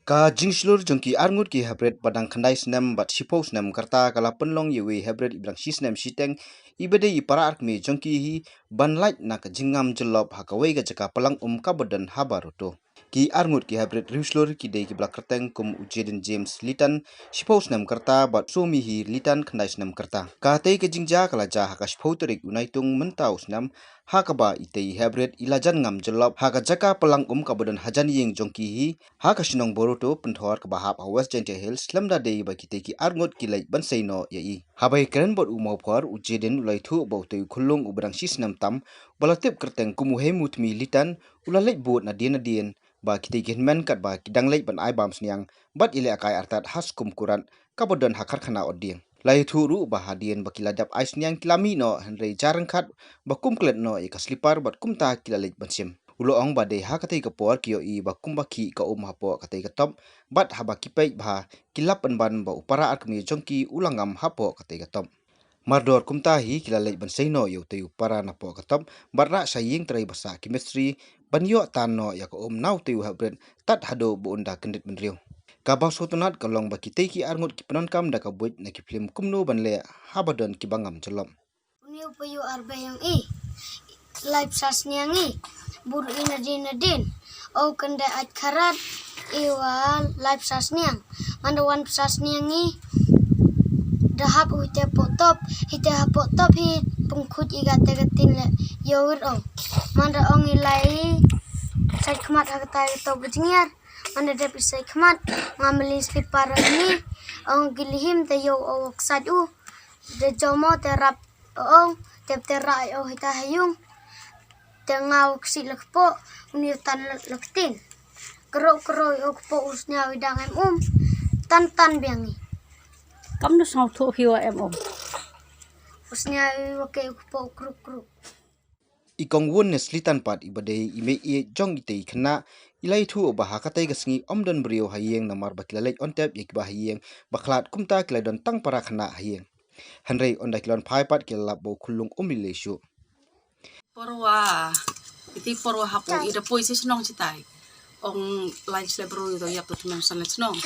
Ka jingslur jongki arngut ki hybrid badang khandai snam bat sipo snam karta kala penlong yewe hybrid ibrang sisnam siteng ibede ipara arkmi jongki hi banlait nak jingam jelop hakawai ga jaka pelang kabadan habaruto ki arngut ki hybrid riuslur ki dei ki blak kerteng kum ujedin James Litan sipo snam karta bat somi hi Litan khandai snam karta ka tei ke jingja kala ja haka sipo terik unaitung mentau snam hakaba itei hybrid ilajan ngam jelop haka jaka pelang kabadan hajan yeng jongki hi haka sinong boruto penthor ke bahap West Gentle Hills lemda dei bagi teki arngut kilai banseino yai habai keren bot umau por ujedin ulai thu bau teu khulung ubrang sisnam tam balatip kerteng kumuhe mutmi Litan ulalai bot na dien ba kiteki men kat ba kidang lei ban ai bam sniang bat ile akai artat has kum kuran kabadan hakar khana oding lai thu ru ba hadien bakiladap ai sniang kilami no henrei jarang khat bakum klet no ika slipar bat kumta kilalai bansim ulo ong bade ha katai kapor kio i bakum baki ka hapo katai katop bat haba kipai bha kilap ban ba upara arkmi jongki ulangam hapo katai katop mardor kumta hi kilalai banseino yo te upara napo katop barra saying trai basa chemistry banyo tanno ya ko nau te hybrid tat hado bu unda kendit menrio kabang sotonat kalong baki teki arngut ki penon kam da ka buit na ki film kumno banle habadon ki bangam jelom uniu payu arbayang live sasniangi bur inadin o kende akarat iwa live sasniang mandawan sasniangi dahap hite potop hi pungkut iga tegatin le yowir o manda ong ilai sai khmat hagtai to bujngiar manda dep sai khmat ngameli slipar ni ong gilihim te yo o sadu de jomo terap o tep terai o hita hayung tengau ksi lekpo uniutan lektin kero okpo usnya widang tan biangi Kam no sang thu hiwa usnya wake okpo kruk ikong won neslitan pat ibade ime e jong itei khna ilai thu ba hakatai gasngi omdon brio hayeng namar bakilalek ontep yekba hayeng bakhlat kumta kiladon tang para khna hayeng hanrei onda kilon phai pat kilap bo khulung umileshu porwa iti porwa hapo ida poisi snong citai ong lain slebro itu yap tu men sanet snong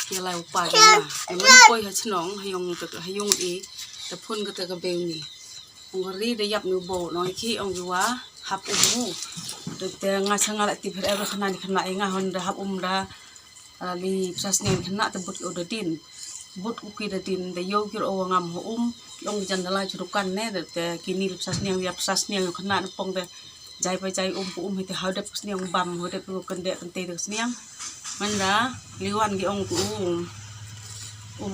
ya lai upa na men poi ha snong hayong i te phun ka ka beuni ong ri de yap nu bo no ki ong yuwa hap umu de te ngasanga la ti pher khana ni khana nga hon da hap da li sasni khana te but odadin but uki da din de yogir o ngam ho ong jandala jurukan ne de te kini sasni yap sasni khana pong de jai pa jai hite hauda pusni ong bam hode pu kende de sniang manda liwan gi ong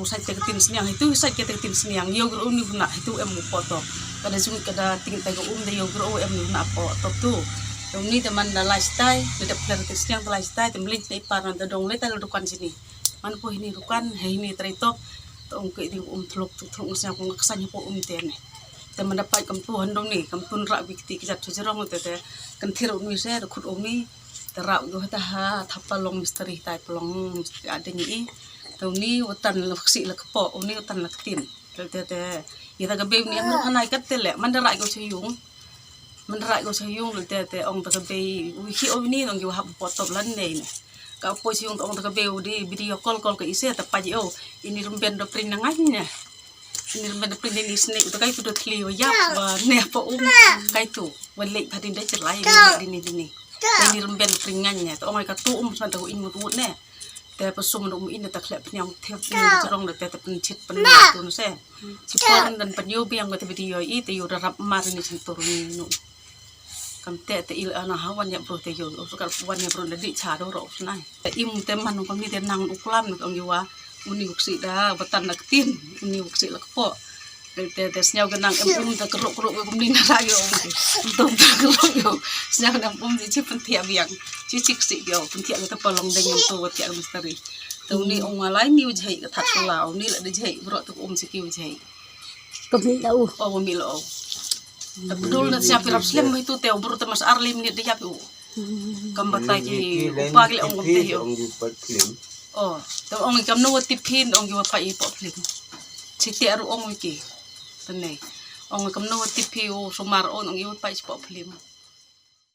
sai te tin sniang itu sai ke te tin sniang yogir ni na itu em poto kada jung kada ting te de yogir em ni na po to tu ni de manda lifestyle de plan te sniang lifestyle te mlin te paran te dong le ta dukan sini man po ini dukan he ini treitop to ong ke ding thluk sniang ko ngaksan po tene te mendapat kampuhan dong ni kampun rak bikti kijat sujarong te kenthir umi se khut umi terak do ta ha thapalong misteri tai pelong ada ni to ni utan laksi lakpo uni utan laktin te ita gabe ni amro kanai katele mandarai go sayung te ong ta gabe wiki oni ong yo hab potop lan nei ne ka posiyong ong ta gabe di video call ke ise ta paji o ini rumben do pring nangai ini rumben pring ni snake to kai tu do tli yap ba ne po kai tu wale thadin de cerlai ni ini rumben pringannya to ong ka tu san ta in mut ne te pasum do in ta khlep nyang thep ni jorong de te pen chit pen tu no se sipon dan penyo biang ko te video I te yo rap mar ni sentur ni no kam te il ana hawan ya bro te yo so kal wan ya bro di cha do ro snai te im te man ko mi te nang uklam ong yo wa uni uksi da batan nak tin uni uksi lakpo te snyau ganang ta keruk ko bumni na rayo to keruk yo snyau nang bum ji pentia biang cicik si yo pentia ta palong dengan to tia misteri to ni ong malai ni ujai ka that lao ni la de jai bro to si ki ujai Kami lau o mi lo ta bedul na siap rap slem itu te bro te mas arlim ni de yapu kambata ki upagi ong te yo oh to ong kam no tipin ong yo pa I po film citi aru ong ki tene ong kam no tipi o sumar on ong yo pa I po film